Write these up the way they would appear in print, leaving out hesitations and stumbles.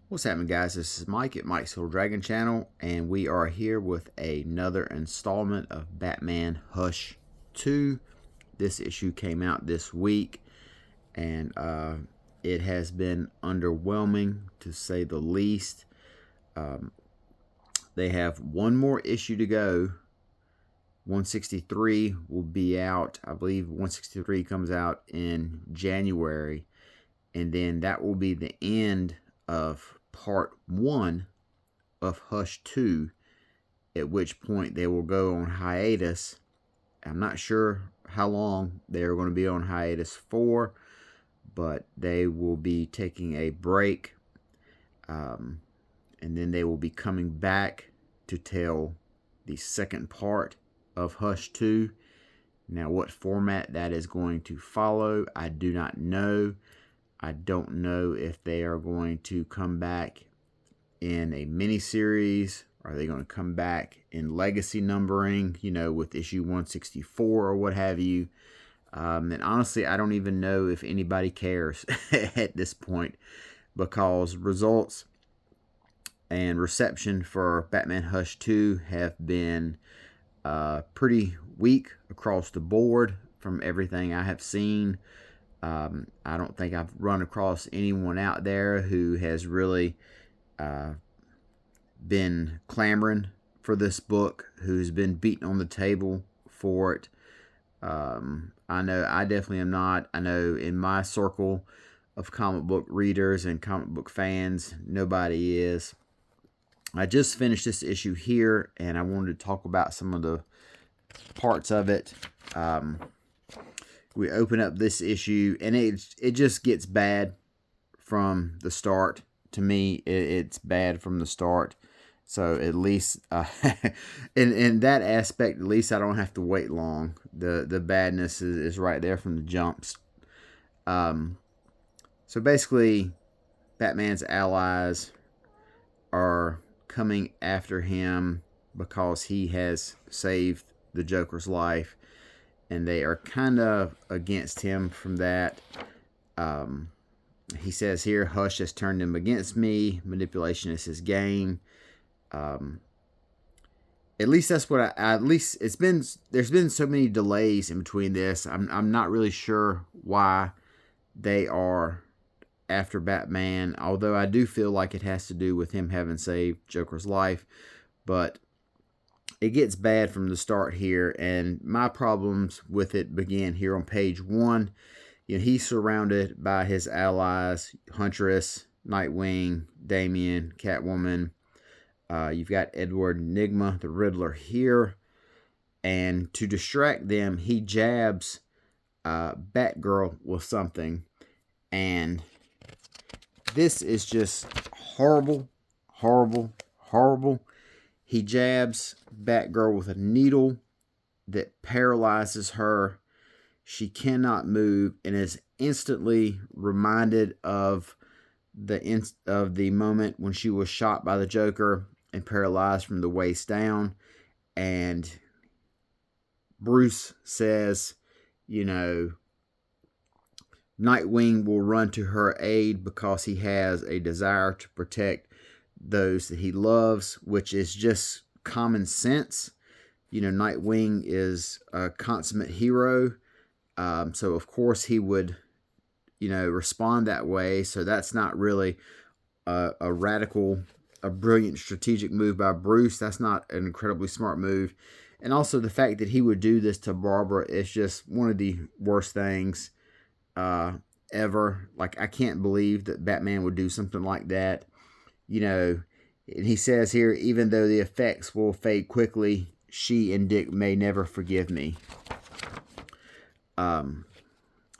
What's happening, guys? This is Mike at Mike's Little Dragon Channel, and we are here with another installment of Batman Hush 2. This issue came out this week, and it has been underwhelming, to say the least. They have one more issue to go. 163 will be out. I believe 163 comes out in January, and then that will be the end of part 1 of Hush 2, at which point they will go on hiatus. I'm not sure how long they're going to be on hiatus for, but they will be taking a break, and then they will be coming back to tell the second part of Hush 2. Now, what format that is going to follow, I do not know. I don't know if they are going to come back in a miniseries. Are they going to come back in legacy numbering, with issue 164 or what have you? And honestly, I don't even know if anybody cares at this point, because results and reception for Batman Hush 2 have been pretty weak across the board from everything I have seen. I don't think I've run across anyone out there who has really been clamoring for this book, who's been beaten on the table for it. I know I definitely am not. I know in my circle of comic book readers and comic book fans, nobody is. I just finished this issue here, and I wanted to talk about some of the parts of it. We open up this issue, and it just gets bad from the start. To me, it's bad from the start. So at least, in that aspect, at least I don't have to wait long. The badness is right there from the jumps. So basically, Batman's allies are coming after him because he has saved the Joker's life, and they are kind of against him from that. He says here, Hush has turned him against me. Manipulation is his game. At least that's what at least it's been. There's been so many delays in between this. I'm not really sure why they are after Batman, although I do feel like it has to do with him having saved Joker's life. But it gets bad from the start here, and my problems with it begin here on page 1. He's surrounded by his allies: Huntress, Nightwing, Damian, Catwoman. You've got Edward Nygma, the Riddler, here. And to distract them, he jabs Batgirl with something. And this is just horrible, horrible, horrible. He jabs Batgirl with a needle that paralyzes her. She cannot move, and is instantly reminded of the moment when she was shot by the Joker and paralyzed from the waist down. And Bruce says, Nightwing will run to her aid because he has a desire to protect those that he loves, which is just common sense. Nightwing is a consummate hero, so of course he would, respond that way. So that's not really a brilliant strategic move by Bruce. That's not an incredibly smart move. And also the fact that he would do this to Barbara is just one of the worst things ever. Like, I can't believe that Batman would do something like that. And he says here, even though the effects will fade quickly, she and Dick may never forgive me.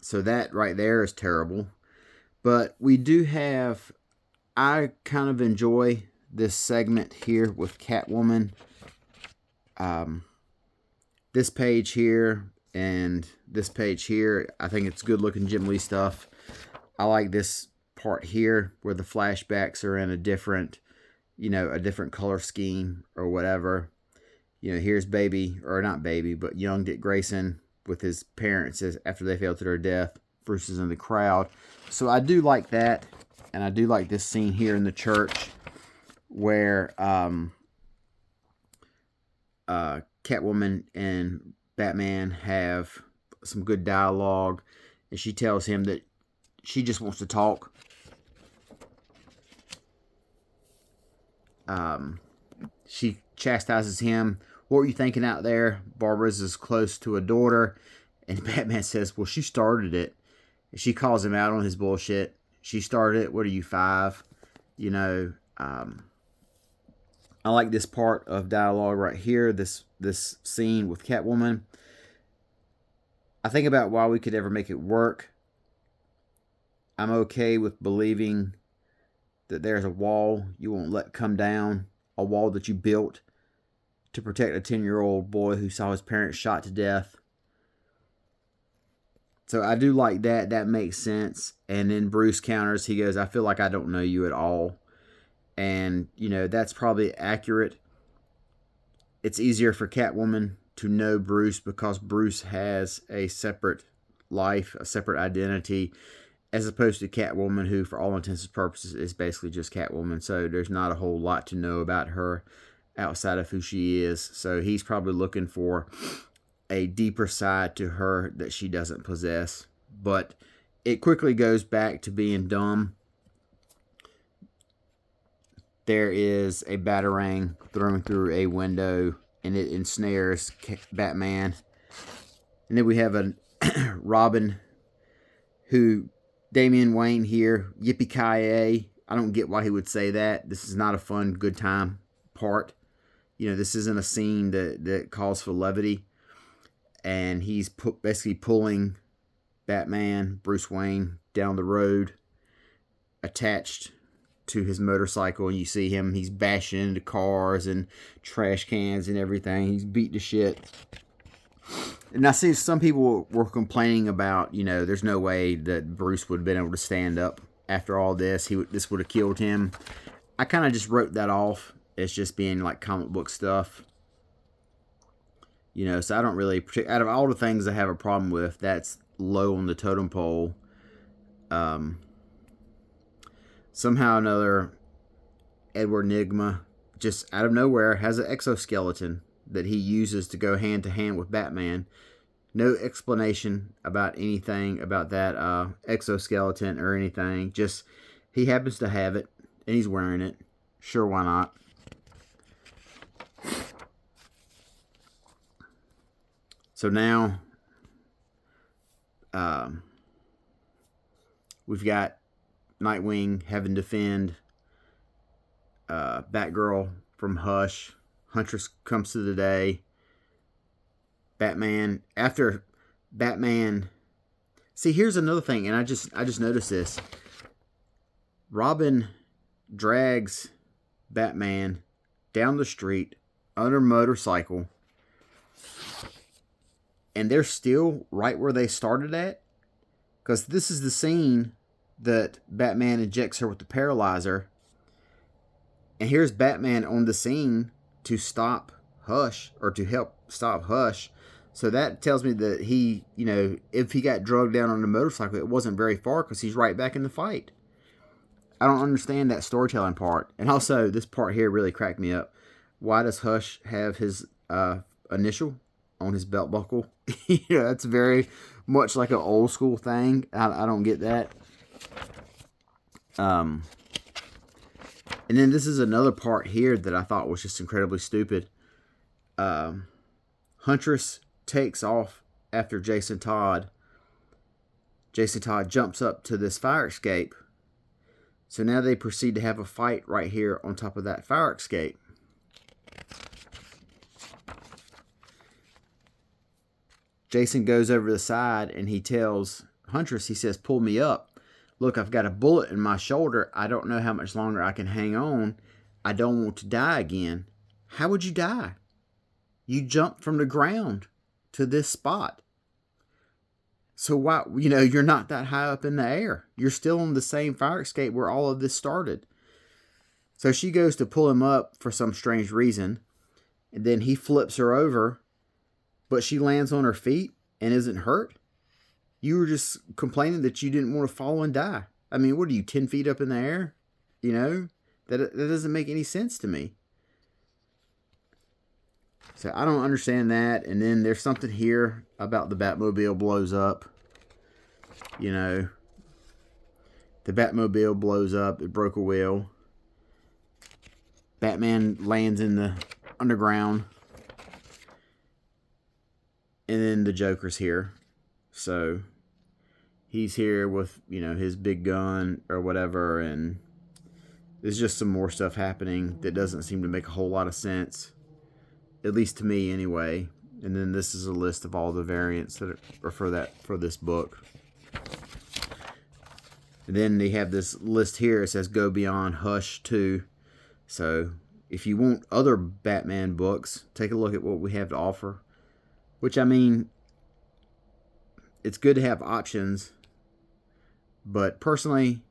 So that right there is terrible. But we do have, I kind of enjoy this segment here with Catwoman. This page here and this page here, I think it's good looking Jim Lee stuff. I like this part here where the flashbacks are in a different color scheme or whatever. Here's young Dick Grayson with his parents after they fell to their death. Bruce is in the crowd. So I do like that. And I do like this scene here in the church where Catwoman and Batman have some good dialogue, and she tells him that she just wants to talk. She chastises him. What were you thinking out there? Barbara's as close to a daughter. And Batman says, well, she started it. She calls him out on his bullshit. She started it. What are you, 5? You know, I like this part of dialogue right here, this scene with Catwoman. I think about why we could ever make it work. I'm okay with believing that there's a wall you won't let come down, a wall that you built to protect a 10-year-old boy who saw his parents shot to death. So I do like that. That makes sense. And then Bruce counters. He goes, I feel like I don't know you at all. And, you know, that's probably accurate. It's easier for Catwoman to know Bruce because Bruce has a separate life, a separate identity, as opposed to Catwoman, who, for all intents and purposes, is basically just Catwoman. So there's not a whole lot to know about her outside of who she is. So he's probably looking for a deeper side to her that she doesn't possess. But it quickly goes back to being dumb. There is a batarang thrown through a window, and it ensnares Batman. And then we have a Robin, who, Damian Wayne here, yippee-ki-yay. I don't get why he would say that. This is not a fun, good time part. You know, this isn't a scene that calls for levity. And he's basically pulling Batman, Bruce Wayne, down the road, attached to his motorcycle. And you see him, he's bashing into cars and trash cans and everything. He's beat to shit. And I see some people were complaining about, you know, there's no way that Bruce would have been able to stand up after all this. This would have killed him. I kind of just wrote that off as just being like comic book stuff. You know, so I don't really, out of all the things I have a problem with, that's low on the totem pole. Somehow or another, Edward Nygma, just out of nowhere, has an exoskeleton that he uses to go hand to hand with Batman. No explanation about anything about that exoskeleton or anything. Just, he happens to have it, and he's wearing it. Sure, why not? So now, we've got Nightwing having to defend Batgirl from Hush. Huntress comes to the day. Batman, after Batman... See, here's another thing, and I just noticed this. Robin drags Batman down the street on her motorcycle, and they're still right where they started at. Because this is the scene that Batman injects her with the paralyzer. And here's Batman on the scene to stop Hush, or to help stop Hush. So that tells me that he, you know, if he got drugged down on the motorcycle, it wasn't very far because he's right back in the fight. I don't understand that storytelling part. And also, this part here really cracked me up. Why does Hush have his initial on his belt buckle? You know, that's very much like an old school thing. I don't get that. And then this is another part here that I thought was just incredibly stupid. Huntress takes off after Jason Todd. Jason Todd jumps up to this fire escape. So now they proceed to have a fight right here on top of that fire escape. Jason goes over the side and he tells Huntress, he says, pull me up. Look, I've got a bullet in my shoulder. I don't know how much longer I can hang on. I don't want to die again. How would you die? You jumped from the ground to this spot. So why, you know, you're not that high up in the air. You're still on the same fire escape where all of this started. So she goes to pull him up for some strange reason. And then he flips her over. But she lands on her feet and isn't hurt. You were just complaining that you didn't want to fall and die. I mean, what are you, 10 feet up in the air? You know, that doesn't make any sense to me. So I don't understand that. And then there's something here about the Batmobile blows up. You know, the Batmobile blows up. It broke a wheel. Batman lands in the underground. And then the Joker's here. So he's here with, you know, his big gun or whatever. And there's just some more stuff happening that doesn't seem to make a whole lot of sense. At least to me anyway. And then this is a list of all the variants that are for this book. And then they have this list here. It says Go Beyond Hush 2. So if you want other Batman books, take a look at what we have to offer. Which, I mean, it's good to have options. But personally,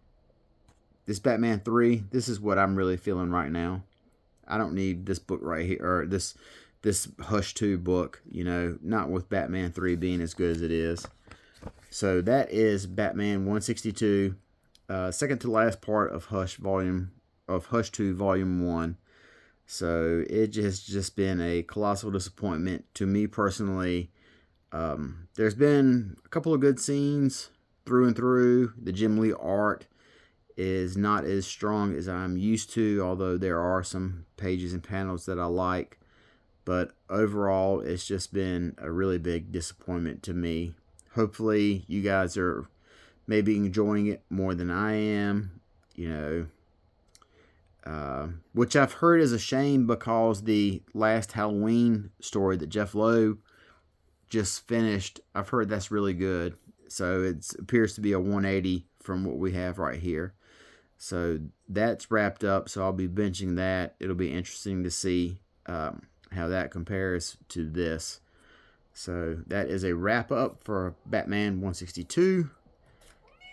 this Batman 3, this is what I'm really feeling right now. I don't need this book right here, or this Hush 2 book, you know, not with Batman 3 being as good as it is. So that is Batman 162, second to last part of Hush 2 Volume 1. So it has just been a colossal disappointment to me personally. There's been a couple of good scenes through and through. The Jim Lee art is not as strong as I'm used to, although there are some pages and panels that I like. But overall, it's just been a really big disappointment to me. Hopefully, you guys are maybe enjoying it more than I am, you know. Which I've heard is a shame, because the last Halloween story that Jeff Loeb just finished, I've heard that's really good. So it appears to be a 180 from what we have right here. So that's wrapped up, so I'll be benching that. It'll be interesting to see how that compares to this. So that is a wrap up for Batman 162.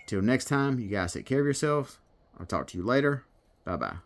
Till next time, you guys take care of yourselves. I'll talk to you later. Bye-bye.